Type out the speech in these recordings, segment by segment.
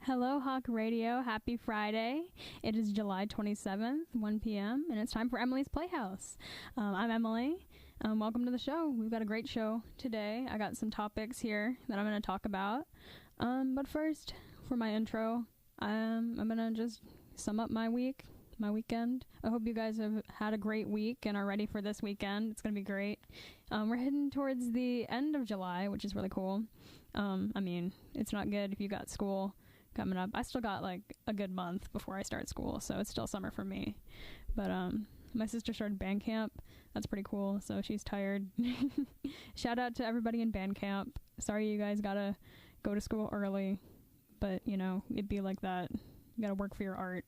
Hello, Hawk Radio. Happy Friday. It is July 27th, 1 p.m., and it's time for Emily's Playhouse. I'm Emily. Welcome to the show. We've got a great show today. I got some topics here that I'm going to talk about. But first, for my intro, I'm going to just sum up my weekend. I hope you guys have had a great week and are ready for this weekend. It's going to be great. We're heading towards the end of July, which is really cool. It's not good if you got school coming up. I still got like a good month before I start school, so it's still summer for me. But my sister started band camp. That's pretty cool, so she's tired. Shout out to everybody in band camp. Sorry you guys gotta go to school early, but you know, it'd be like that. You gotta work for your art.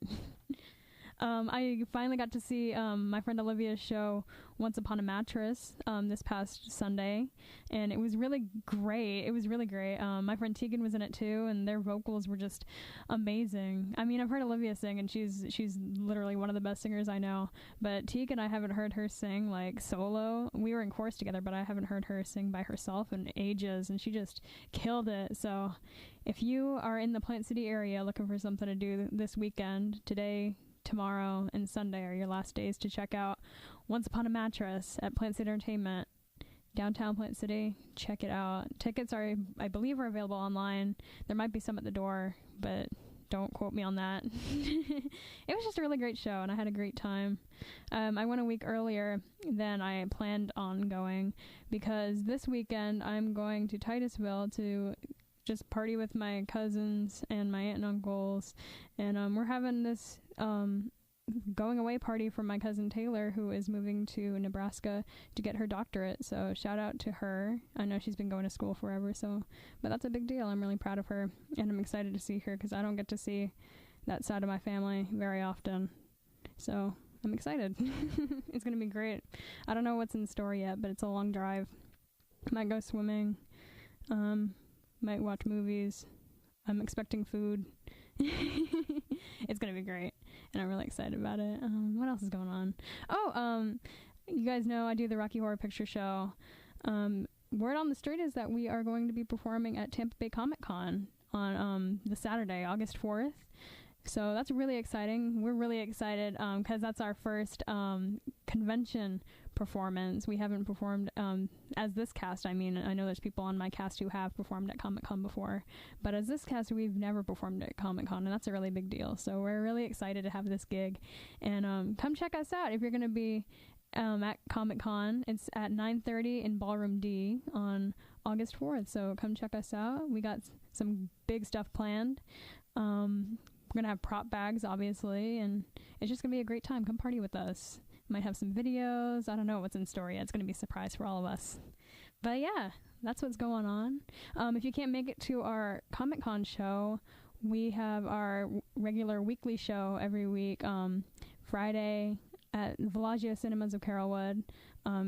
I finally got to see my friend Olivia's show Once Upon a Mattress this past Sunday, and it was really great. My friend Tegan was in it too, and their vocals were just amazing. I mean, I've heard Olivia sing, and she's literally one of the best singers I know, but Tegan, I haven't heard her sing like solo. We were in chorus together, but I haven't heard her sing by herself in ages, and she just killed it. So if you are in the Plant City area looking for something to do this weekend, today, tomorrow, and Sunday are your last days to check out Once Upon a Mattress at Plant City Entertainment, downtown Plant City. Check it out. Tickets I believe are available online. There might be some at the door, but don't quote me on that. It was just a really great show, and I had a great time. I went a week earlier than I planned on going, because this weekend I'm going to Titusville to just party with my cousins and my aunt and uncles, and we're having this going away party for my cousin Taylor, who is moving to Nebraska to get her doctorate. So shout out to her. I know she's been going to school forever, but that's a big deal. I'm really proud of her, and I'm excited to see her because I don't get to see that side of my family very often. So I'm excited. It's gonna be great. I don't know what's in store yet, but it's a long drive. Might go swimming. Might watch movies. I'm expecting food. It's gonna be great, and I'm really excited about it. What else is going on? You guys know I do the Rocky Horror Picture Show. Word on the street is that we are going to be performing at Tampa Bay Comic Con on the Saturday, August 4th. So that's really exciting. We're really excited because that's our first convention performance. We haven't performed as this cast. I mean, I know there's people on my cast who have performed at Comic-Con before, but as this cast, we've never performed at Comic-Con, and that's a really big deal. So we're really excited to have this gig, and come check us out if you're going to be at Comic-Con. It's at 9:30 in Ballroom D on August 4th, so come check us out. We got some big stuff planned. We're going to have prop bags, obviously, and it's just going to be a great time. Come party with us. Might have some videos. I don't know what's in store yet. It's going to be a surprise for all of us. But yeah, that's what's going on. If you can't make it to our Comic-Con show, we have our regular weekly show every week, Friday at the 𝘍𝘍𝘬 Cinemas of 𝘗𝘭𝘠.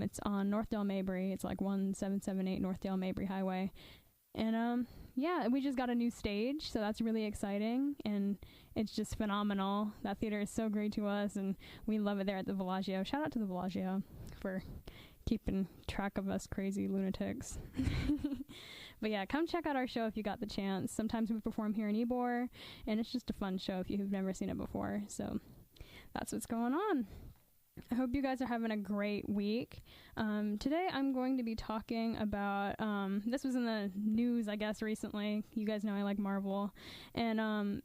It's on North Dale Mabry. It's like 1778 North Dale Mabry Highway. And yeah, we just got a new stage, so that's really exciting, and it's just phenomenal. That theater is so great to us, and we love it there at the 𝘍𝘍𝘬. Shout out to the 𝘍𝘍𝘬 for keeping track of us crazy lunatics. But yeah, come check out our show if you got the chance. Sometimes we perform here in Ybor, and it's just a fun show if you've never seen it before. So that's what's going on. I hope you guys are having a great week. Today I'm going to be talking about, this was in the news, I guess, recently. You guys know I like Marvel. And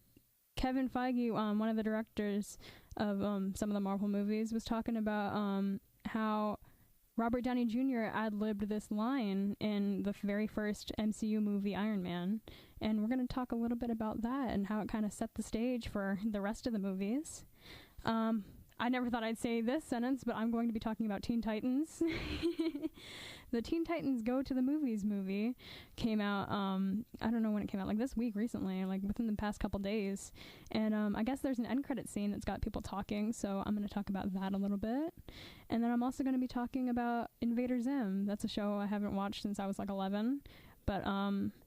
Kevin Feige, one of the directors of some of the Marvel movies, was talking about how Robert Downey Jr. ad-libbed this line in the very first MCU movie, Iron Man. And we're going to talk a little bit about that and how it kind of set the stage for the rest of the movies. I never thought I'd say this sentence, but I'm going to be talking about Teen Titans. The Teen Titans Go to the Movies movie came out, I don't know when it came out, like this week recently, like within the past couple days. And I guess there's an end credit scene that's got people talking, so I'm going to talk about that a little bit. And then I'm also going to be talking about Invader Zim. That's a show I haven't watched since I was like 11. But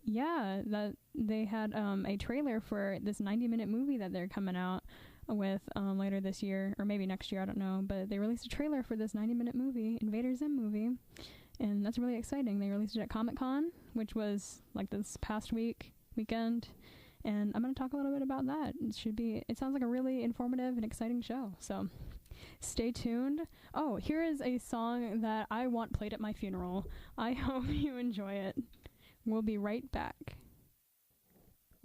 yeah, that they had a trailer for this 90-minute movie that they're coming out with later this year, or maybe next year, I don't know. But they released a trailer for this 90-minute movie, Invader Zim movie, and that's really exciting. They released it at Comic-Con, which was like this past weekend, And I'm going to talk a little bit about that. It sounds like a really informative and exciting show. So stay tuned. Oh, here is a song that I want played at my funeral. I hope you enjoy it. We'll be right back.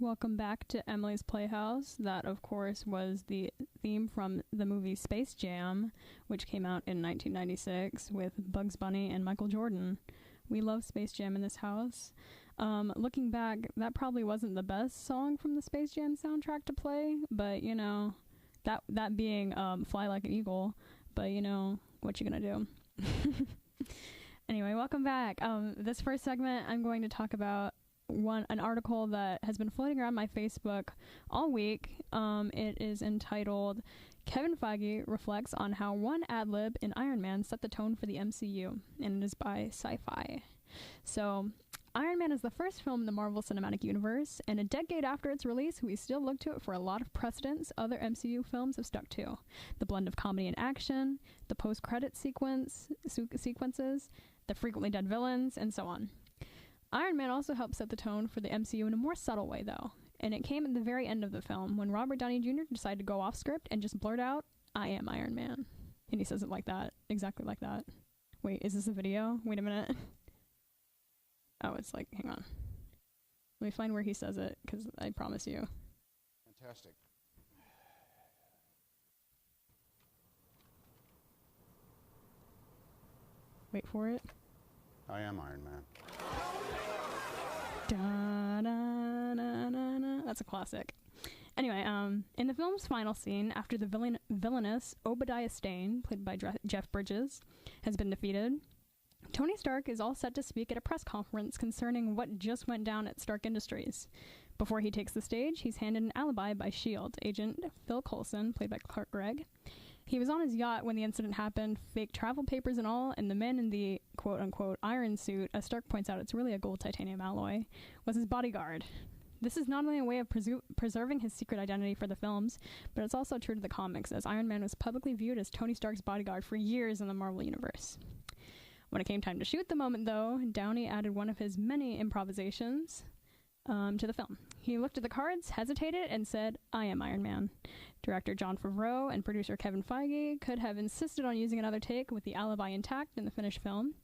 Welcome back to Emily's Playhouse. That, of course, was the theme from the movie Space Jam, which came out in 1996 with Bugs Bunny and Michael Jordan. We love Space Jam in this house. Looking back, that probably wasn't the best song from the Space Jam soundtrack to play, but, you know, that being Fly Like an Eagle, but, you know, what you gonna do? Anyway, welcome back. This first segment, I'm going to talk about an article that has been floating around my Facebook all week. It is entitled, Kevin Feige Reflects on How One Ad-Lib in Iron Man Set the Tone for the MCU, and it is by Sci-Fi. So, Iron Man is the first film in the Marvel Cinematic Universe, and a decade after its release, we still look to it for a lot of precedents other MCU films have stuck to. The blend of comedy and action, the post-credit sequences, the frequently dead villains, and so on. Iron Man also helped set the tone for the MCU in a more subtle way, though, and it came at the very end of the film, when Robert Downey Jr. decided to go off script and just blurt out, "I am Iron Man." And he says it like that, exactly like that. Wait, is this a video? Wait a minute. Oh, it's like, hang on. Let me find where he says it, because I promise you. Fantastic. Wait for it. I am Iron Man. Da, da, da, da, da. That's a classic. Anyway, in the film's final scene, after the villainous Obadiah Stane, played by Jeff Bridges, has been defeated, Tony Stark is all set to speak at a press conference concerning what just went down at Stark Industries. Before he takes the stage, he's handed an alibi by S.H.I.E.L.D. agent Phil Coulson, played by Clark Gregg. He was on his yacht when the incident happened, fake travel papers and all, and the man in the quote-unquote iron suit, as Stark points out it's really a gold titanium alloy, was his bodyguard. This is not only a way of preserving his secret identity for the films, but it's also true to the comics, as Iron Man was publicly viewed as Tony Stark's bodyguard for years in the Marvel Universe. When it came time to shoot the moment, though, Downey added one of his many improvisations to the film. He looked at the cards, hesitated, and said, "I am Iron Man." Director Jon Favreau and producer Kevin Feige could have insisted on using another take with the alibi intact in the finished film.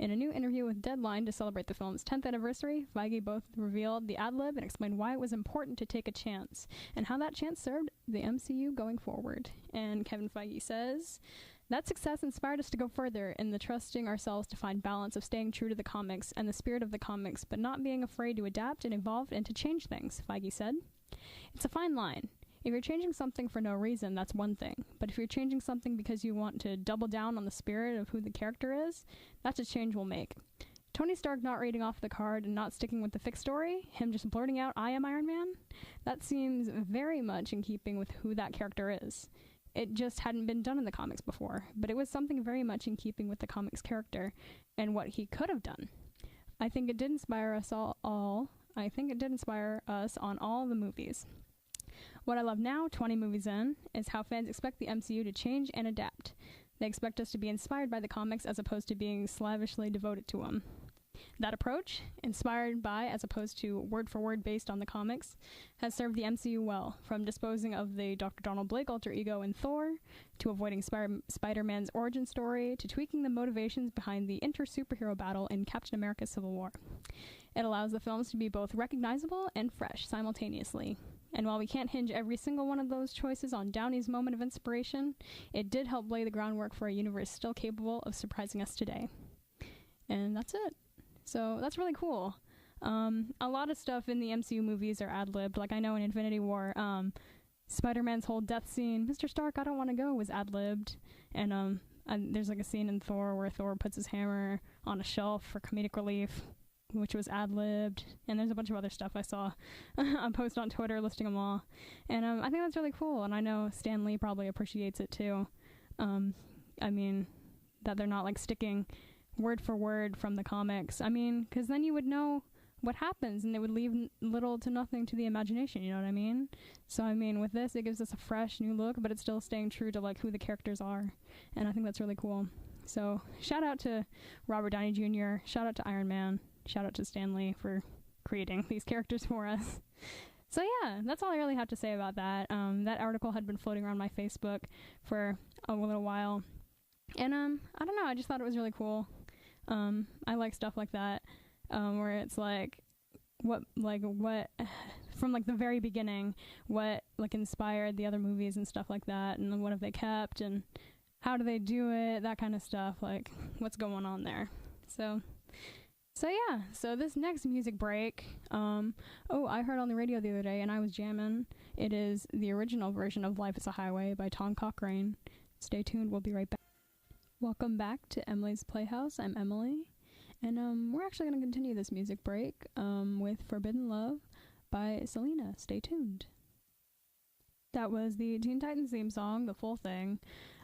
In a new interview with Deadline to celebrate the film's 10th anniversary, Feige both revealed the ad-lib and explained why it was important to take a chance, and how that chance served the MCU going forward. And Kevin Feige says, "That success inspired us to go further in the trusting ourselves to find balance of staying true to the comics and the spirit of the comics, but not being afraid to adapt and evolve and to change things," Feige said. "It's a fine line. If you're changing something for no reason, that's one thing. But if you're changing something because you want to double down on the spirit of who the character is, that's a change we'll make." Tony Stark not reading off the card and not sticking with the fixed story, him just blurting out, "I am Iron Man," that seems very much in keeping with who that character is. It just hadn't been done in the comics before, but it was something very much in keeping with the comics character and what he could have done. I think it did inspire us all. I think it did inspire us on all the movies. What I love now, 20 movies in, is how fans expect the MCU to change and adapt. They expect us to be inspired by the comics as opposed to being slavishly devoted to them. That approach, inspired by as opposed to word for word based on the comics, has served the MCU well, from disposing of the Dr. Donald Blake alter ego in Thor, to avoiding Spider-Man's origin story, to tweaking the motivations behind the inter-superhero battle in Captain America Civil War. It allows the films to be both recognizable and fresh simultaneously. And while we can't hinge every single one of those choices on Downey's moment of inspiration, it did help lay the groundwork for a universe still capable of surprising us today. And that's it. So that's really cool. A lot of stuff in the MCU movies are ad-libbed. Like I know in Infinity War, Spider-Man's whole death scene, "Mr. Stark, I don't want to go," was ad-libbed. And there's like a scene in Thor where Thor puts his hammer on a shelf for comedic relief, which was ad-libbed. And there's a bunch of other stuff I saw a post on Twitter listing them all. And I think that's really cool. And I know Stan Lee probably appreciates it too. I mean, that they're not like sticking word for word from the comics. I mean, because then you would know what happens and it would leave little to nothing to the imagination, you know what I mean? So I mean, with this, it gives us a fresh new look, but it's still staying true to like who the characters are, and I think that's really cool. So shout out to Robert Downey Jr., shout out to Iron Man, shout out to Stan Lee for creating these characters for us. So yeah, that's all I really have to say about that. That article had been floating around my Facebook for a little while. And I don't know, I just thought it was really cool. I like stuff like that, where it's like what from like the very beginning, what like inspired the other movies and stuff like that, and then what have they kept, and how do they do it, that kind of stuff, like what's going on there. So yeah, so this next music break, I heard on the radio the other day and I was jamming. It is the original version of Life is a Highway by Tom Cochrane. Stay tuned, we'll be right back. Welcome back to Emily's Playhouse. I'm Emily, and we're actually going to continue this music break with Forbidden Love by Selena. Stay tuned. That was the Teen Titans theme song, the full thing,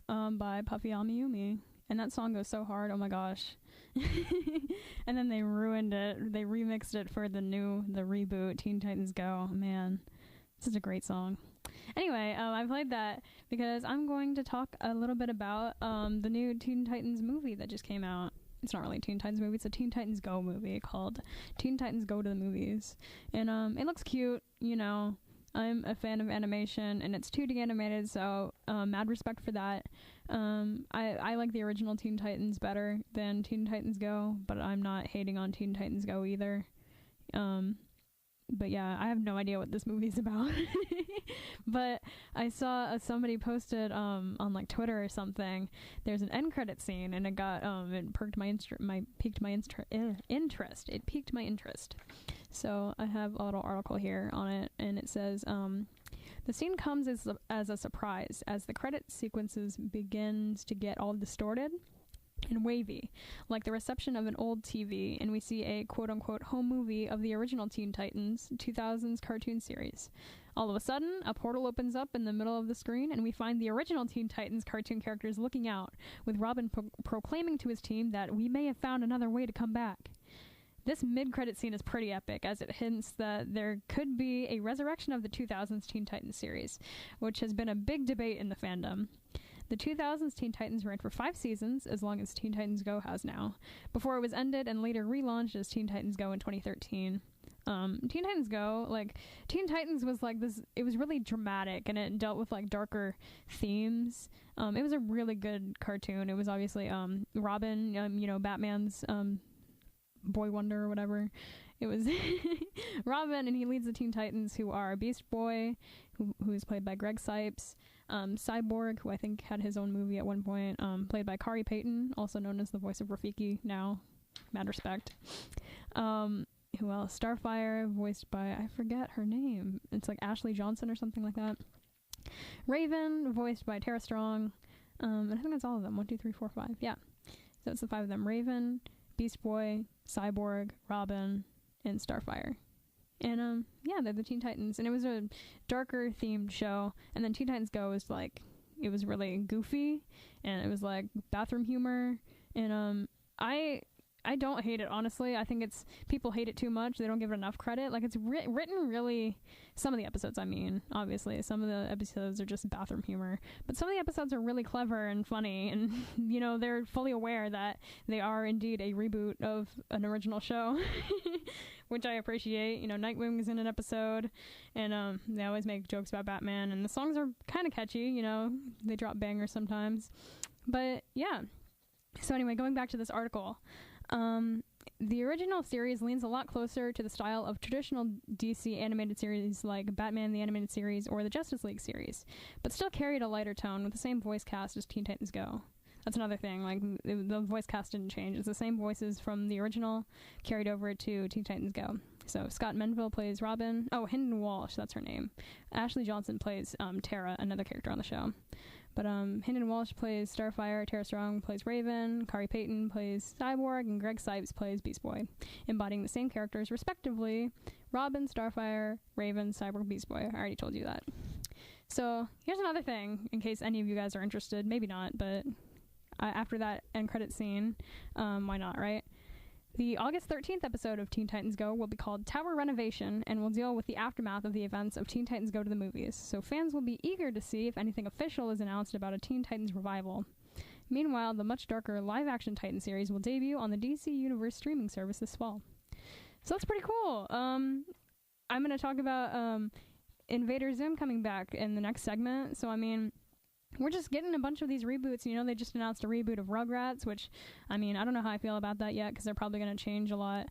by Puffy Amiyumi. And that song goes so hard, oh my gosh. And then they ruined it. They remixed it for the reboot, Teen Titans Go. Man, such a great song. Anyway, I played that because I'm going to talk a little bit about the new Teen Titans movie that just came out. It's not really a Teen Titans movie, it's a Teen Titans Go movie called Teen Titans Go to the Movies. And it looks cute, you know. I'm a fan of animation, and it's 2D animated, so mad respect for that. I like the original Teen Titans better than Teen Titans Go, but I'm not hating on Teen Titans Go either. But yeah, I have no idea what this movie's about. But I saw somebody posted on like Twitter or something. There's an end credit scene, and it got it piqued my interest. It piqued my interest. So I have a little article here on it, and it says the scene comes as a surprise as the credit sequences begins to get all distorted and wavy, like the reception of an old TV, and we see a quote-unquote home movie of the original Teen Titans 2000s cartoon series. All of a sudden, a portal opens up in the middle of the screen, and we find the original Teen Titans cartoon characters looking out, with Robin proclaiming to his team that we may have found another way to come back. This mid-credit scene is pretty epic, as it hints that there could be a resurrection of the 2000s Teen Titans series, which has been a big debate in the fandom. The 2000s Teen Titans ran for 5 seasons, as long as Teen Titans Go has now, before it was ended and later relaunched as Teen Titans Go in 2013. Teen Titans Go, like, Teen Titans was like this, it was really dramatic, and it dealt with like darker themes. It was a really good cartoon. It was obviously Robin, you know, Batman's boy wonder or whatever. It was Robin, and he leads the Teen Titans, who are Beast Boy, who's played by 𝘱𝑒 Cyborg, who I think had his own movie at one point, played by Khary Payton, also known as the voice of Rafiki now. Mad respect. Who else? Starfire, voiced by, I forget her name. It's like Ashley Johnson or something like that. Raven, voiced by Tara Strong. And I think that's all of them. 1, 2, 3, 4, 5. Yeah. So it's the 5 of them. Raven, Beast Boy, Cyborg, Robin, and Starfire. And yeah, they're the Teen Titans, and it was a darker themed show. And then Teen Titans Go was like, it was really goofy, and it was like bathroom humor. And I don't hate it, honestly. I think it's, people hate it too much. They don't give it enough credit. Like, it's written really, some of the episodes, I mean, obviously, some of the episodes are just bathroom humor, but some of the episodes are really clever and funny, and, you know, they're fully aware that they are indeed a reboot of an original show, which I appreciate. You know, Nightwing is in an episode, and they always make jokes about Batman, and the songs are kind of catchy, you know, they drop bangers sometimes, but yeah. So anyway, going back to this article, the original series leans a lot closer to the style of traditional DC animated series like Batman the Animated Series or the Justice League series, but still carried a lighter tone with the same voice cast as Teen Titans Go. That's another thing, like, the voice cast didn't change. It's the same voices from the original carried over to Teen Titans Go. So Scott Menville plays Robin. Oh, Hynden Walsh, that's her name. Ashley Johnson plays Tara, another character on the show. But Hynden Walsh plays Starfire, Tara Strong plays Raven, Khary Payton plays Cyborg, and 𝘱𝑒 plays Beast Boy, embodying the same characters respectively: Robin, Starfire, Raven, Cyborg, Beast Boy. I already told you that. So here's another thing, in case any of you guys are interested. Maybe not, but after that end credit scene, why not, right? The August 13th episode of Teen Titans Go will be called Tower Renovation, and will deal with the aftermath of the events of Teen Titans Go to the movies, so fans will be eager to see if anything official is announced about a Teen Titans revival. Meanwhile, the much darker live-action Titan series will debut on the DC Universe streaming service this fall. So that's pretty cool. I'm going to talk about Invader Zim coming back in the next segment. So, I mean, we're just getting a bunch of these reboots. You know, they just announced a reboot of Rugrats, which, I mean, I don't know how I feel about that yet because they're probably going to change a lot.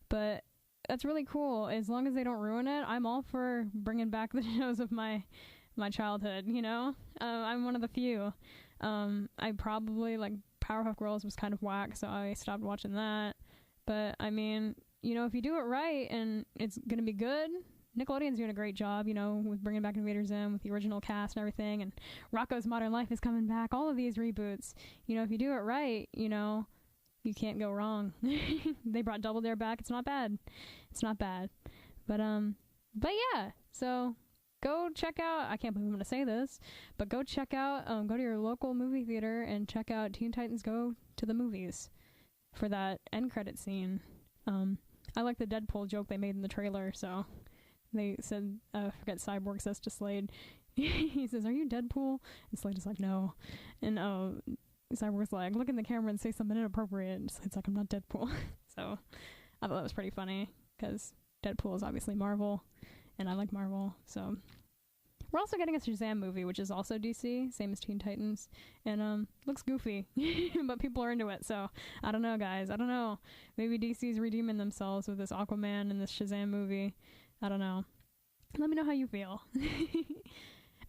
But that's really cool. As long as they don't ruin it, I'm all for bringing back the shows of my childhood, you know? I'm one of the few. I probably, like, Powerpuff Girls was kind of whack, so I stopped watching that. But, I mean, you know, if you do it right and it's going to be good, Nickelodeon's doing a great job, you know, with bringing back Invader Zim with the original cast and everything, and Rocko's Modern Life is coming back, all of these reboots. You know, if you do it right, you know, you can't go wrong. They brought Double Dare back. It's not bad. It's not bad. But yeah, so go check out, I can't believe I'm going to say this, but go check out, go to your local movie theater and check out Teen Titans Go to the Movies for that end credit scene. I like the Deadpool joke they made in the trailer, so they said, I forget, Cyborg says to Slade, he says, "Are you Deadpool?" And Slade is like, "No." And Cyborg's like, "Look in the camera and say something inappropriate." And Slade's like, "I'm not Deadpool." So I thought that was pretty funny, because Deadpool is obviously Marvel, and I like Marvel, so. We're also getting a Shazam movie, which is also DC, same as Teen Titans, and looks goofy, but people are into it, so I don't know, guys. I don't know. Maybe DC's redeeming themselves with this Aquaman and this Shazam movie. I don't know. Let me know how you feel.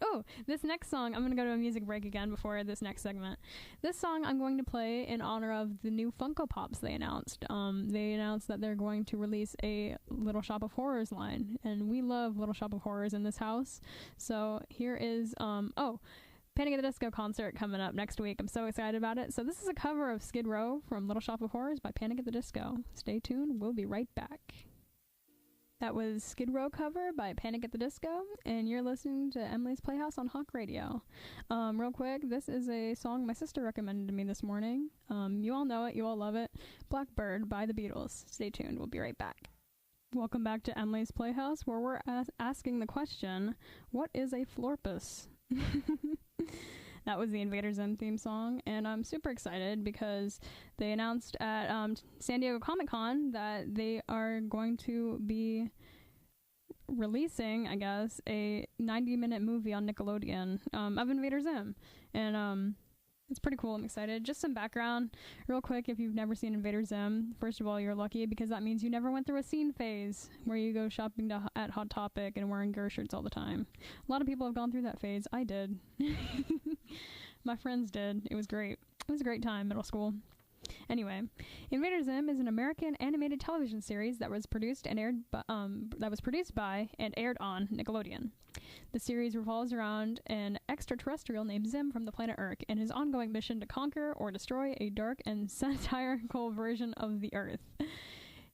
Oh, this next song, I'm going to go to a music break again before this next segment. This song I'm going to play in honor of the new Funko Pops they announced. They announced that they're going to release a Little Shop of Horrors line, and we love Little Shop of Horrors in this house. So here is, Panic at the Disco concert coming up next week. I'm so excited about it. So this is a cover of Skid Row from Little Shop of Horrors by Panic at the Disco. Stay tuned. We'll be right back. That was Skid Row cover by Panic at the Disco, and you're listening to Emily's Playhouse on Hawk Radio. Real quick, this is a song my sister recommended to me this morning. You all know it, you all love it. Blackbird by the Beatles. Stay tuned, we'll be right back. Welcome back to Emily's Playhouse, where we're asking the question, what is a Florpus? That was the Invader Zim theme song, and I'm super excited because they announced at San Diego Comic-Con that they are going to be releasing, I guess, a 90-minute movie on Nickelodeon of Invader Zim, and it's pretty cool. I'm excited. Just some background real quick. If you've never seen Invader Zim, first of all, you're lucky, because that means you never went through a scene phase where you go shopping at Hot Topic and wearing Ger shirts all the time. A lot of people have gone through that phase. I did. My friends did. It was great. It was a great time, middle school. Anyway, Invader Zim is an American animated television series that was produced and aired by and aired on Nickelodeon. The series revolves around an extraterrestrial named Zim from the planet Earth and his ongoing mission to conquer or destroy a dark and satirical version of the Earth.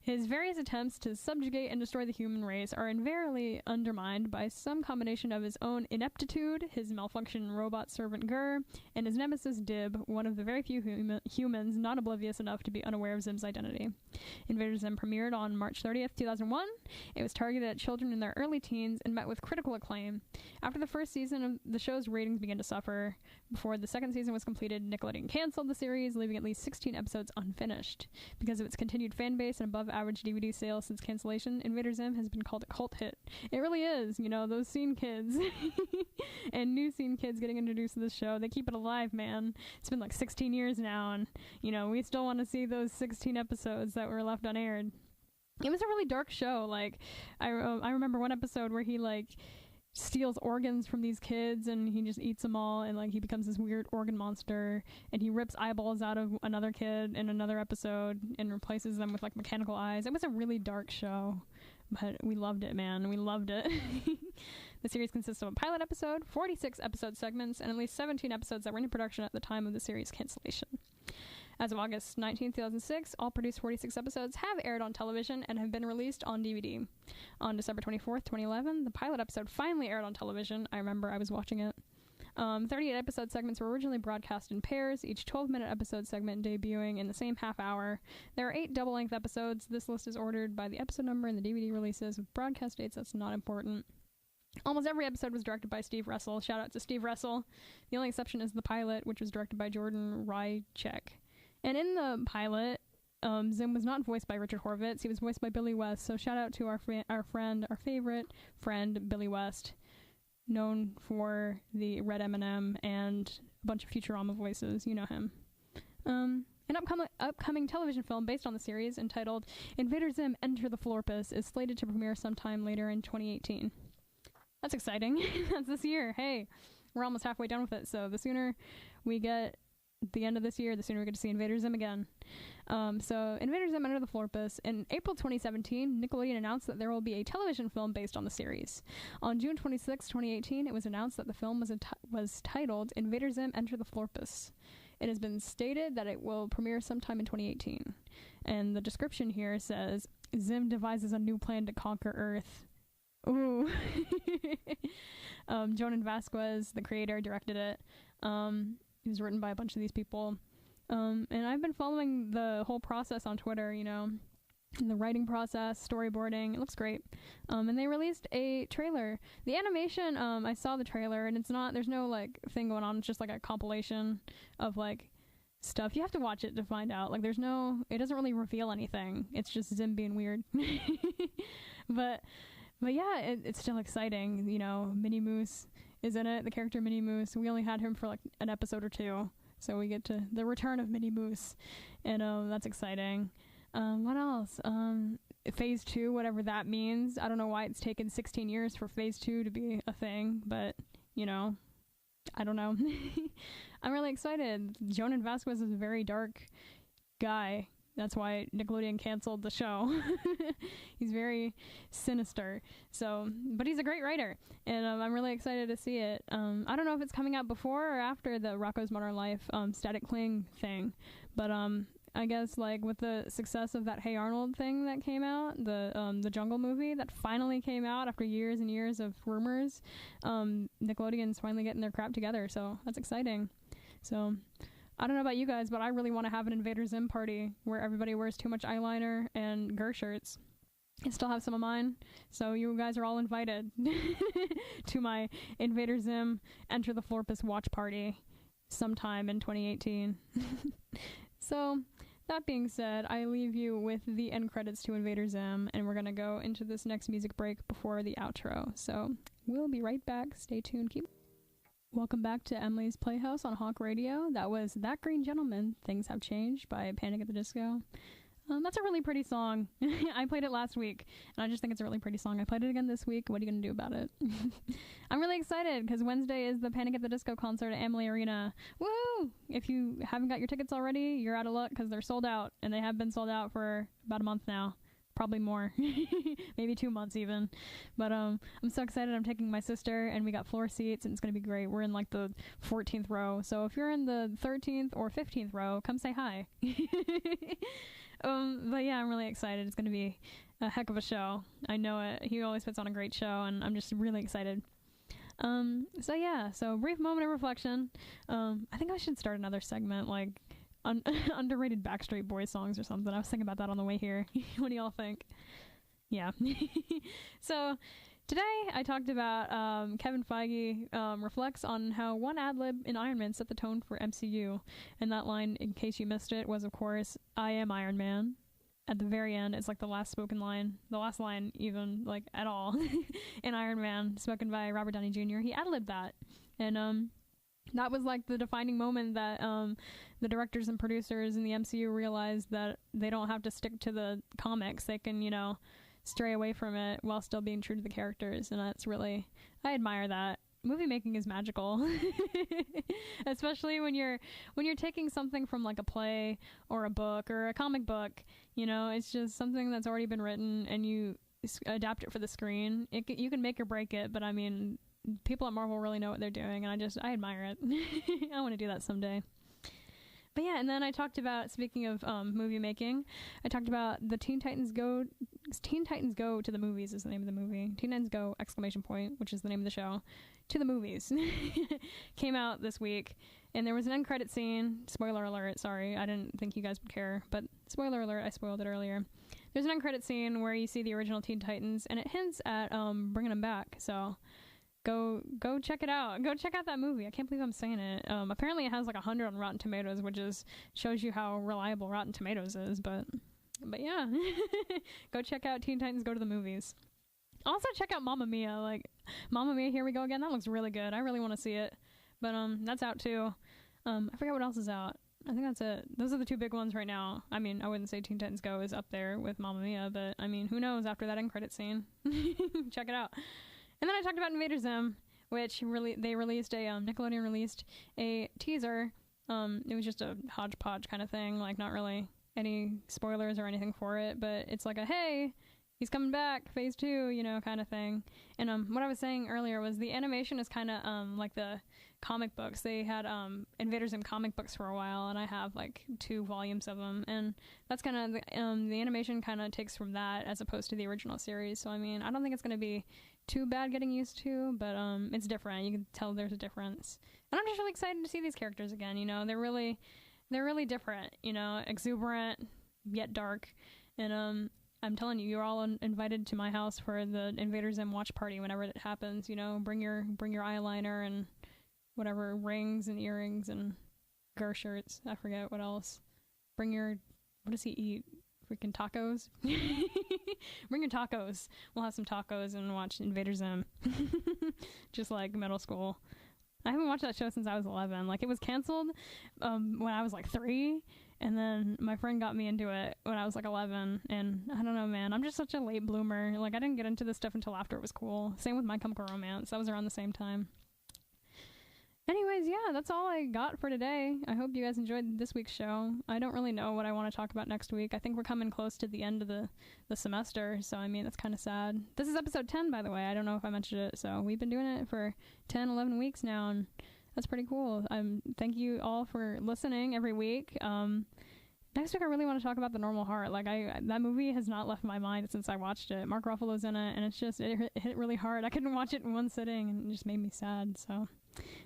His various attempts to subjugate and destroy the human race are invariably undermined by some combination of his own ineptitude, his malfunctioning robot servant 𝘗, and his nemesis Dib, one of the very few humans not oblivious enough to be unaware of Zim's identity. Invader Zim premiered on March 30th, 2001. It was targeted at children in their early teens and met with critical acclaim. After the first season of the show's ratings began to suffer, before the second season was completed, Nickelodeon canceled the series, leaving at least 16 episodes unfinished. Because of its continued fan base and above average DVD sales since cancellation, Invader Zim has been called a cult hit. It really is, you know, those scene kids and new scene kids getting introduced to this show, they keep it alive, man. It's been like 16 years now, and, you know, we still want to see those 16 episodes that were left unaired. It was a really dark show. Like, I remember one episode where he, like, steals organs from these kids and he just eats them all, and like he becomes this weird organ monster, and he rips eyeballs out of another kid in another episode and replaces them with like mechanical eyes. It was a really dark show, but we loved it, man. We loved it. The series consists of a pilot episode, 46 episode segments, and at least 17 episodes that were in production at the time of the series cancellation. As of August 19, 2006, all produced 46 episodes have aired on television and have been released on DVD. On December 24th, 2011, the pilot episode finally aired on television. I remember I was watching it. 38 episode segments were originally broadcast in pairs, each 12-minute episode segment debuting in the same half hour. There are 8 double-length episodes. This list is ordered by the episode number and the DVD releases with broadcast dates. That's not important. Almost every episode was directed by Steve Russell. Shout out to Steve Russell. The only exception is the pilot, which was directed by Jordan Rychek. And in the pilot, Zim was not voiced by Richard Horvitz. He was voiced by Billy West. So shout out to our favorite friend, Billy West, known for the Red M&M and a bunch of Futurama voices. You know him. An upcoming television film based on the series, entitled Invader Zim Enter the Florpus, is slated to premiere sometime later in 2018. That's exciting. That's this year. Hey, we're almost halfway done with it, so the sooner we get the end of this year, the sooner we get to see Invader Zim again. So Invader Zim Enter the Florpus. In April 2017, Nickelodeon announced that there will be a television film based on the series. On June 26, 2018, it was announced that the film was titled Invader Zim Enter the Florpus. It has been stated that it will premiere sometime in 2018. And the description here says, Zim devises a new plan to conquer Earth. Ooh. 𝘠𝘭𝘠 Vasquez, the creator, directed it. It was written by a bunch of these people. And I've been following the whole process on Twitter, you know, the writing process, storyboarding. It looks great. And they released a trailer. The animation, I saw the trailer, and there's no, like, thing going on. It's just, like, a compilation of, like, stuff. You have to watch it to find out. Like, it doesn't really reveal anything. It's just Zim being weird. But yeah, it's still exciting. You know, Minnie Moose is in it, the character Minnie Moose. We only had him for, like, an episode or two. So we get to the return of Minnie Moose. And that's exciting. What else? Phase 2, whatever that means. I don't know why it's taken 16 years for Phase 2 to be a thing, but, you know, I don't know. I'm really excited. 𝘠𝘭𝘠 Vasquez is a very dark guy. That's why Nickelodeon canceled the show. He's very sinister. So, but he's a great writer, and I'm really excited to see it. I don't know if it's coming out before or after the Rocko's Modern Life Static Cling thing, but I guess, like, with the success of that Hey Arnold thing that came out, the Jungle movie that finally came out after years and years of rumors, Nickelodeon's finally getting their crap together, so that's exciting. So I don't know about you guys, but I really want to have an Invader Zim party where everybody wears too much eyeliner and 𝘗 shirts. I still have some of mine, so you guys are all invited to my Invader Zim Enter the Florpus watch party sometime in 2018. So, that being said, I leave you with the end credits to Invader Zim, and we're going to go into this next music break before the outro. So, we'll be right back. Stay tuned. Welcome back to Emily's Playhouse on Hawk Radio. That was That Green Gentleman, Things Have Changed by Panic at the Disco. That's a really pretty song. I played it last week, and I just think it's a really pretty song. I played it again this week. What are you going to do about it? I'm really excited, because Wednesday is the Panic at the Disco concert at Amalie Arena. Woo! If you haven't got your tickets already, you're out of luck, because they're sold out, and they have been sold out for about a month now. Probably more. Maybe 2 months even. But I'm so excited. I'm taking my sister, and we got floor seats, and it's going to be great. We're in, like, the 14th row, so if you're in the 13th or 15th row, come say hi. But yeah, I'm really excited. It's going to be a heck of a show. I know it. He always puts on a great show, and I'm just really excited. So yeah, so brief moment of reflection. I think I should start another segment, like, underrated Backstreet Boys songs or something. I was thinking about that on the way here. What do y'all think? Yeah. So today I talked about Kevin Feige reflects on how one ad-lib in Iron Man set the tone for MCU. And that line, in case you missed it, was, of course, I am Iron Man. At the very end, it's like the last spoken line, the last line even, like, at all, in Iron Man, spoken by Robert Downey Jr. He ad-libbed that. And that was, like, the defining moment that the directors and producers in the MCU realized that they don't have to stick to the comics. They can, you know, stray away from it while still being true to the characters. And that's really, I admire that. Movie making is magical. Especially when you're taking something from, like, a play or a book or a comic book, you know, it's just something that's already been written and you adapt it for the screen. You can make or break it, but I mean, people at Marvel really know what they're doing, and I admire it. I want to do that someday. But yeah, and then I talked about, speaking of movie making, I talked about the Teen Titans Go to the Movies is the name of the movie. Teen Titans Go! ! Which is the name of the show, to the movies. Came out this week, and there was an end credit scene. Spoiler alert, sorry, I didn't think you guys would care, but spoiler alert, I spoiled it earlier. There's an end credit scene where you see the original Teen Titans, and it hints at bringing them back, so go check it out. Go check out that movie. I can't believe I'm saying it. Apparently it has like 100 on Rotten Tomatoes, which shows you how reliable Rotten Tomatoes is. But yeah, go check out Teen Titans Go to the Movies. Also check out Mamma Mia. Like Mamma Mia, Here We Go Again. That looks really good. I really want to see it. But that's out too. I forget what else is out. I think that's it. Those are the two big ones right now. I mean, I wouldn't say Teen Titans Go is up there with Mamma Mia, but I mean, who knows after that end credit scene. Check it out. And then I talked about Invader Zim, which they released Nickelodeon released a teaser. It was just a hodgepodge kind of thing, like not really any spoilers or anything for it, but it's like a, hey, he's coming back, phase 2, you know, kind of thing. And what I was saying earlier was the animation is kind of like the comic books. They had Invader Zim comic books for a while, and I have like 2 volumes of them, and that's kind of the animation kind of takes from that as opposed to the original series. So I mean, I don't think it's going to be too bad getting used to, but it's different. You can tell there's a difference, and I'm just really excited to see these characters again. You know, they're really different, you know, exuberant yet dark. And I'm telling you, you're all invited to my house for the Invader Zim watch party whenever it happens. You know, bring your eyeliner and whatever, rings and earrings and shirts. I forget what else. Bring your, what does he eat? Freaking tacos? Bring your tacos. We'll have some tacos and watch Invader Zim. Just like middle school. I haven't watched that show since I was 11. Like, it was canceled when I was like 3, and then my friend got me into it when I was like 11, and I don't know, man, I'm just such a late bloomer. Like, I didn't get into this stuff until after it was cool. Same with My Chemical Romance. That was around the same time. Anyways, yeah, that's all I got for today. I hope you guys enjoyed this week's show. I don't really know what I want to talk about next week. I think we're coming close to the end of the semester, so I mean, that's kind of sad. This is episode 10, by the way. I don't know if I mentioned it, so we've been doing it for 10, 11 weeks now, and that's pretty cool. Thank you all for listening every week. Next week, I really want to talk about The Normal Heart. Like, that movie has not left my mind since I watched it. Mark Ruffalo's in it, and it's just, it hit really hard. I couldn't watch it in one sitting, and it just made me sad, so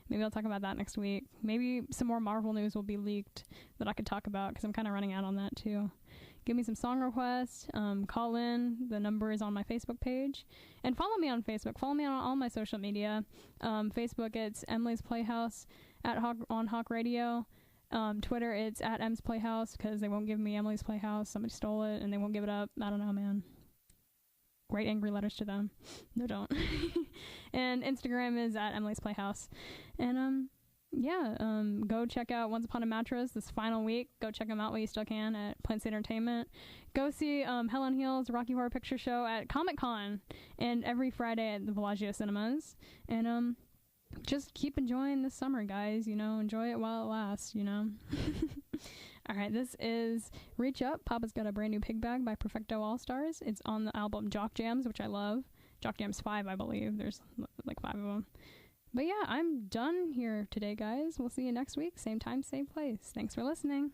maybe I'll talk about that next week. Maybe some more Marvel news will be leaked that I could talk about, because I'm kind of running out on that, too. Give me some song requests. Call in. The number is on my Facebook page. And follow me on Facebook. Follow me on all my social media. Facebook, it's Emily's Playhouse on Hawk Radio. Twitter, it's at Em's Playhouse, because they won't give me Emily's Playhouse. Somebody stole it, and they won't give it up. I don't know, man. Write angry letters to them. No, don't. And Instagram is at Emily's Playhouse. And, go check out Once Upon a Mattress this final week. Go check them out while you still can at Plant State Entertainment. Go see Helen Heal's Rocky Horror Picture Show at Comic-Con, and every Friday at the Bellagio Cinemas. And, just keep enjoying this summer, guys. You know, enjoy it while it lasts, you know. All right, this is Reach Up. Papa's Got a Brand New Pig Bag by Perfecto All-Stars. It's on the album Jock Jams, which I love. Jock Jams 5, I believe. There's like 5 of them. But yeah, I'm done here today, guys. We'll see you next week. Same time, same place. Thanks for listening.